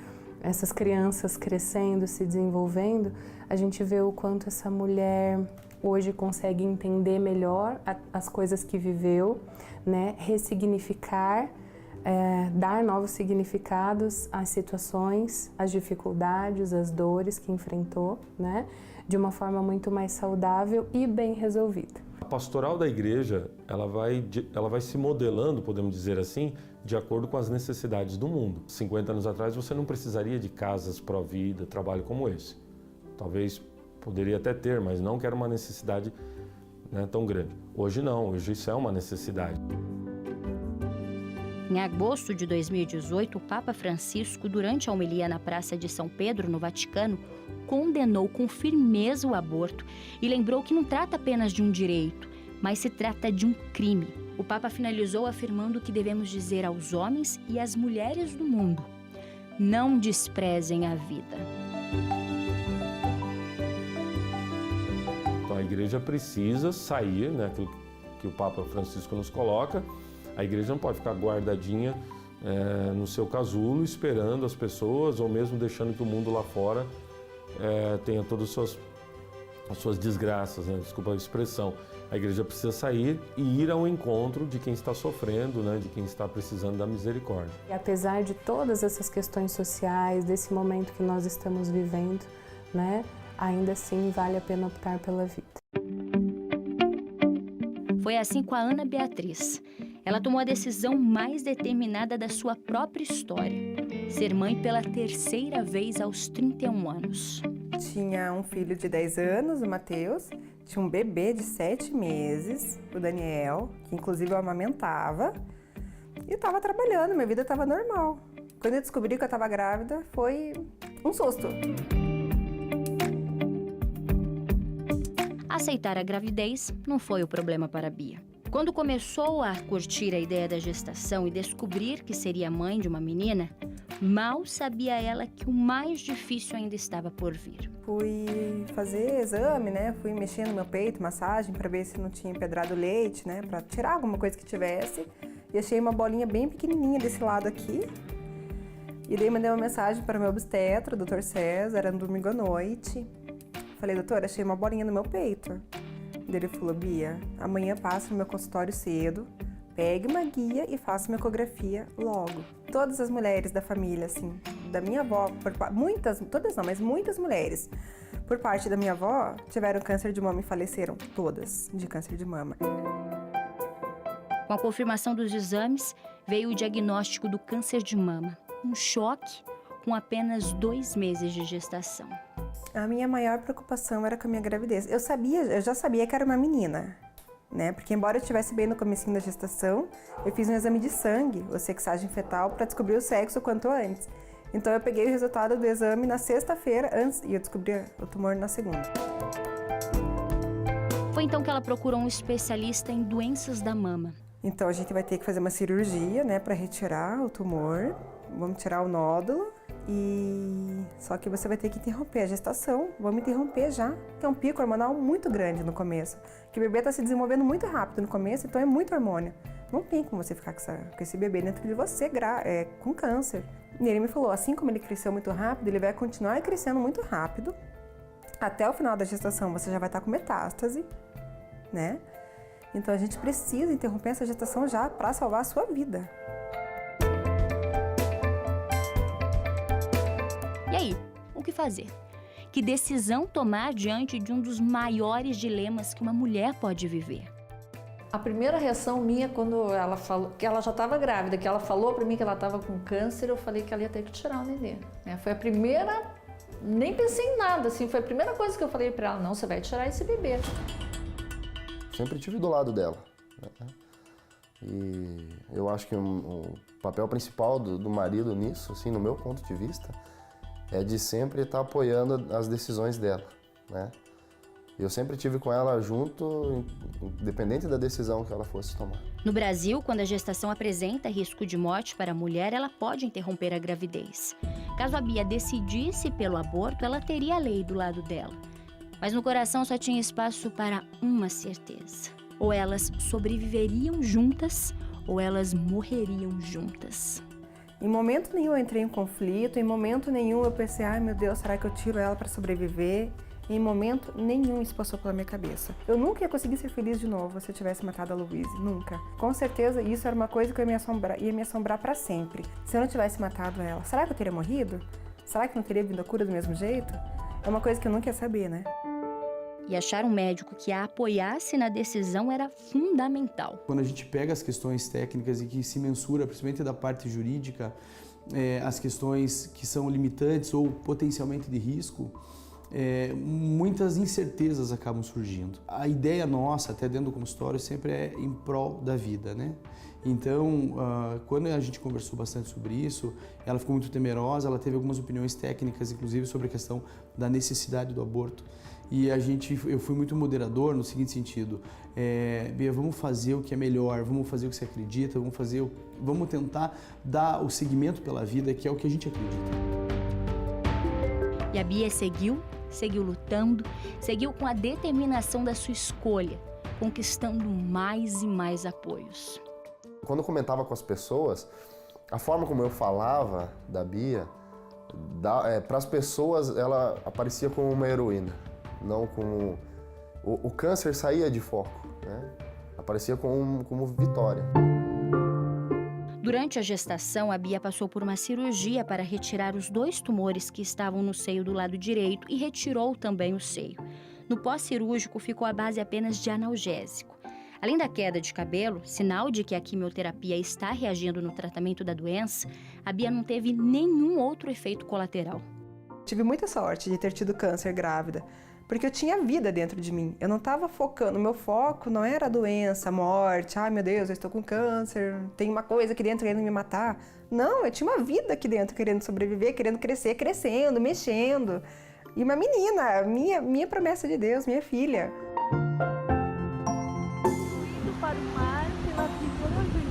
Essas crianças crescendo, se desenvolvendo, a gente vê o quanto essa mulher hoje consegue entender melhor as coisas que viveu, né? Ressignificar, dar novos significados às situações, às dificuldades, às dores que enfrentou, né? De uma forma muito mais saudável e bem resolvida. A pastoral da igreja, ela vai se modelando, podemos dizer assim, de acordo com as necessidades do mundo. 50 anos atrás você não precisaria de casas pró-vida, trabalho como esse. Talvez poderia até ter, mas não que era uma necessidade, né, tão grande. Hoje não, hoje isso é uma necessidade. Em agosto de 2018, o Papa Francisco, durante a homilia na Praça de São Pedro, no Vaticano, condenou com firmeza o aborto e lembrou que não trata apenas de um direito, mas se trata de um crime. O Papa finalizou afirmando que devemos dizer aos homens e às mulheres do mundo: não desprezem a vida. Então a igreja precisa sair, né, aquilo que o Papa Francisco nos coloca. A igreja não pode ficar guardadinha no seu casulo, esperando as pessoas, ou mesmo deixando que o mundo lá fora tenha todas as suas desgraças, né? Desculpa a expressão. A igreja precisa sair e ir ao encontro de quem está sofrendo, né? De quem está precisando da misericórdia. E apesar de todas essas questões sociais, desse momento que nós estamos vivendo, né? Ainda assim vale a pena optar pela vida. Foi assim com a Ana Beatriz. Ela tomou a decisão mais determinada da sua própria história: ser mãe pela terceira vez aos 31 anos. Tinha um filho de 10 anos, o Matheus, tinha um bebê de 7 meses, o Daniel, que inclusive eu amamentava, e estava trabalhando, minha vida estava normal. Quando eu descobri que eu estava grávida, foi um susto. Aceitar a gravidez não foi o problema para a Bia. Quando começou a curtir a ideia da gestação e descobrir que seria mãe de uma menina, mal sabia ela que o mais difícil ainda estava por vir. Fui fazer exame, né? Fui mexer no meu peito, massagem, para ver se não tinha empedrado leite, né? Para tirar alguma coisa que tivesse. E achei uma bolinha bem pequenininha desse lado aqui. E daí mandei uma mensagem para o meu obstetra, o Dr. César, era no domingo à noite. Falei: doutor, achei uma bolinha no meu peito. Ele falou: Bia, amanhã passa no meu consultório cedo, pegue uma guia e faça uma ecografia logo. Todas as mulheres da família, assim, da minha avó, todas não, mas muitas mulheres, por parte da minha avó, tiveram câncer de mama e faleceram, todas, de câncer de mama. Com a confirmação dos exames, veio o diagnóstico do câncer de mama. Um choque com apenas 2 meses de gestação. A minha maior preocupação era com a minha gravidez. Eu já sabia que era uma menina, né? Porque embora eu estivesse bem no comecinho da gestação, eu fiz um exame de sangue, ou sexagem fetal, para descobrir o sexo o quanto antes. Então eu peguei o resultado do exame na sexta-feira e eu descobri o tumor na segunda. Foi então que ela procurou um especialista em doenças da mama. Então a gente vai ter que fazer uma cirurgia, né, para retirar o tumor. Vamos tirar o nódulo. Só que você vai ter que interromper a gestação, vamos interromper já. Tem um pico hormonal muito grande no começo, que o bebê está se desenvolvendo muito rápido no começo, então é muito hormônio. Não tem como você ficar com esse bebê dentro de você com câncer. E ele me falou, assim como ele cresceu muito rápido, ele vai continuar crescendo muito rápido. Até o final da gestação você já vai estar com metástase, né? Então a gente precisa interromper essa gestação já para salvar a sua vida. E aí, o que fazer? Que decisão tomar diante de um dos maiores dilemas que uma mulher pode viver? A primeira reação minha, quando ela falou que ela já estava grávida, que ela falou para mim que ela estava com câncer, eu falei que ela ia ter que tirar o nenê. Foi a primeira, nem pensei em nada, assim, foi a primeira coisa que eu falei para ela: não, você vai tirar esse bebê. Sempre estive do lado dela, né? E eu acho que o papel principal do marido nisso, assim, no meu ponto de vista, é de sempre estar apoiando as decisões dela, né? Eu sempre tive com ela junto, independente da decisão que ela fosse tomar. No Brasil, quando a gestação apresenta risco de morte para a mulher, ela pode interromper a gravidez. Caso a Bia decidisse pelo aborto, ela teria a lei do lado dela. Mas no coração só tinha espaço para uma certeza. Ou elas sobreviveriam juntas, ou elas morreriam juntas. Em momento nenhum eu entrei em conflito, em momento nenhum eu pensei, ai meu Deus, será que eu tiro ela para sobreviver? Em momento nenhum isso passou pela minha cabeça. Eu nunca ia conseguir ser feliz de novo se eu tivesse matado a Luíse, nunca. Com certeza isso era uma coisa que ia me assombrar para sempre. Se eu não tivesse matado ela, será que eu teria morrido? Será que não teria vindo a cura do mesmo jeito? É uma coisa que eu nunca ia saber, né? E achar um médico que a apoiasse na decisão era fundamental. Quando a gente pega as questões técnicas e que se mensura, principalmente da parte jurídica, as questões que são limitantes ou potencialmente de risco, muitas incertezas acabam surgindo. A ideia nossa, até dentro do consultório, sempre é em prol da vida, né? Então, quando a gente conversou bastante sobre isso, ela ficou muito temerosa, ela teve algumas opiniões técnicas, inclusive sobre a questão da necessidade do aborto. E eu fui muito moderador no seguinte sentido, Bia, vamos fazer o que é melhor, vamos fazer o que você acredita, vamos tentar dar o seguimento pela vida, que é o que a gente acredita. E a Bia seguiu lutando, seguiu com a determinação da sua escolha, conquistando mais e mais apoios. Quando eu comentava com as pessoas, a forma como eu falava da Bia, para as pessoas ela aparecia como uma heroína, não como... O câncer saía de foco, né? Aparecia como vitória. Durante a gestação, a Bia passou por uma cirurgia para retirar os 2 tumores que estavam no seio do lado direito e retirou também o seio. No pós-cirúrgico, ficou à base apenas de analgésico. Além da queda de cabelo, sinal de que a quimioterapia está reagindo no tratamento da doença, a Bia não teve nenhum outro efeito colateral. Tive muita sorte de ter tido câncer grávida, porque eu tinha vida dentro de mim. Eu não estava focando, o meu foco não era a doença, a morte, ai meu Deus, eu estou com câncer, tem uma coisa aqui dentro querendo me matar. Não, eu tinha uma vida aqui dentro querendo sobreviver, querendo crescer, crescendo, mexendo. E uma menina, minha promessa de Deus, minha filha. Indo para o mar pela primeira vez.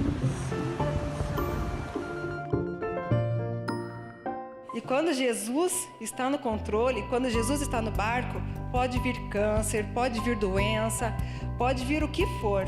E quando Jesus está no controle, quando Jesus está no barco, pode vir câncer, pode vir doença, pode vir o que for,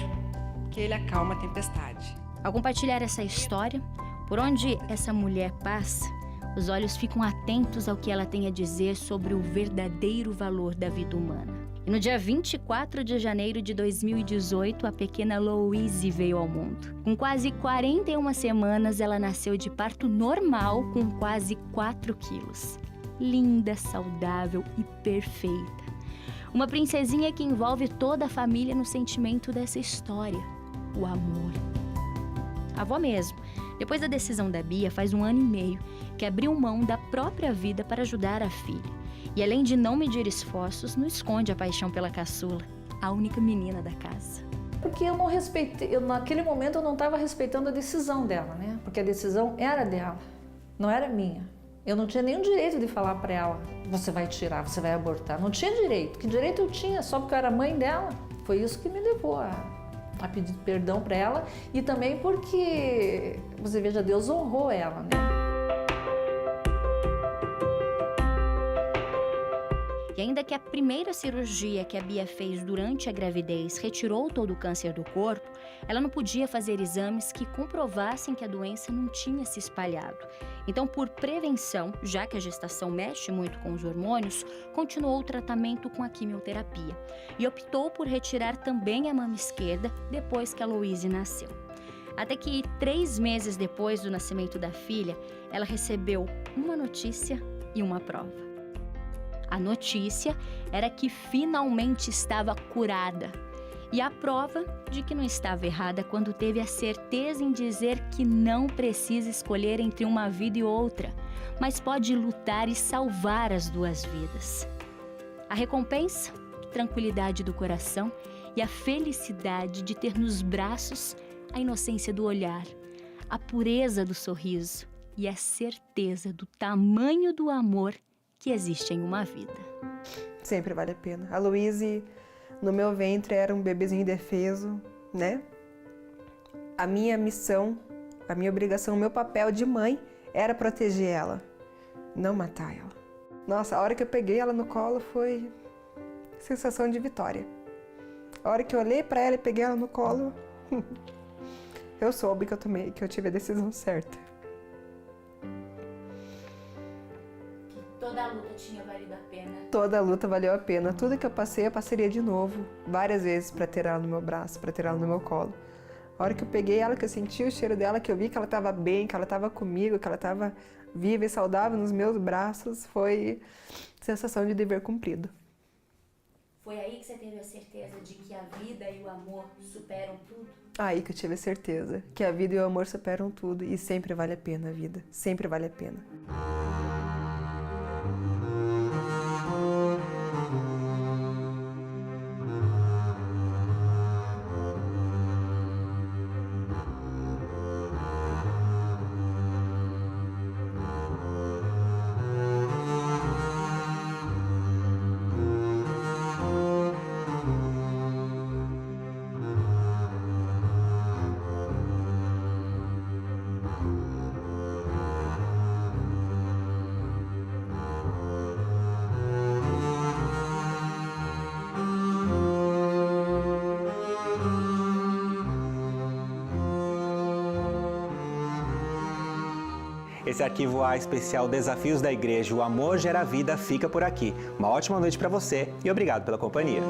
que Ele acalma a tempestade. Ao compartilhar essa história, por onde essa mulher passa, os olhos ficam atentos ao que ela tem a dizer sobre o verdadeiro valor da vida humana. E no dia 24 de janeiro de 2018, a pequena Louise veio ao mundo. Com quase 41 semanas, ela nasceu de parto normal com quase 4 quilos. Linda, saudável e perfeita. Uma princesinha que envolve toda a família no sentimento dessa história, o amor. A avó mesmo, depois da decisão da Bia, faz 1 ano e meio, que abriu mão da própria vida para ajudar a filha. E além de não medir esforços, não esconde a paixão pela caçula, a única menina da casa. Porque eu não respeitei, naquele momento eu não estava respeitando a decisão dela, né? Porque a decisão era dela, não era minha. Eu não tinha nenhum direito de falar para ela, você vai tirar, você vai abortar. Não tinha direito. Que direito eu tinha? Só porque eu era mãe dela. Foi isso que me levou a pedir perdão para ela. E também porque, você veja, Deus honrou ela, né? E ainda que a primeira cirurgia que a Bia fez durante a gravidez retirou todo o câncer do corpo, ela não podia fazer exames que comprovassem que a doença não tinha se espalhado. Então, por prevenção, já que a gestação mexe muito com os hormônios, continuou o tratamento com a quimioterapia e optou por retirar também a mama esquerda depois que a Louise nasceu. Até que 3 meses depois do nascimento da filha, ela recebeu uma notícia e uma prova. A notícia era que finalmente estava curada. E a prova de que não estava errada quando teve a certeza em dizer que não precisa escolher entre uma vida e outra, mas pode lutar e salvar as 2 vidas. A recompensa? Tranquilidade do coração e a felicidade de ter nos braços a inocência do olhar, a pureza do sorriso e a certeza do tamanho do amor que existe em uma vida. Sempre vale a pena. A Luíse, no meu ventre, era um bebezinho indefeso, né? A minha missão, a minha obrigação, o meu papel de mãe era proteger ela, não matar ela. Nossa, a hora que eu peguei ela no colo foi sensação de vitória. A hora que eu olhei para ela e peguei ela no colo, eu soube que eu tive a decisão certa. Toda a luta tinha valido a pena. Toda a luta valeu a pena. Tudo que eu passaria de novo, várias vezes, para ter ela no meu braço, para ter ela no meu colo. A hora que eu peguei ela, que eu senti o cheiro dela, que eu vi que ela estava bem, que ela estava comigo, que ela estava viva e saudável nos meus braços, foi sensação de dever cumprido. Foi aí que você teve a certeza de que a vida e o amor superam tudo? Aí que eu tive a certeza que a vida e o amor superam tudo e sempre vale a pena a vida, sempre vale a pena. Esse Arquivo A especial Desafios da Igreja, o amor gera vida, fica por aqui. Uma ótima noite para você e obrigado pela companhia.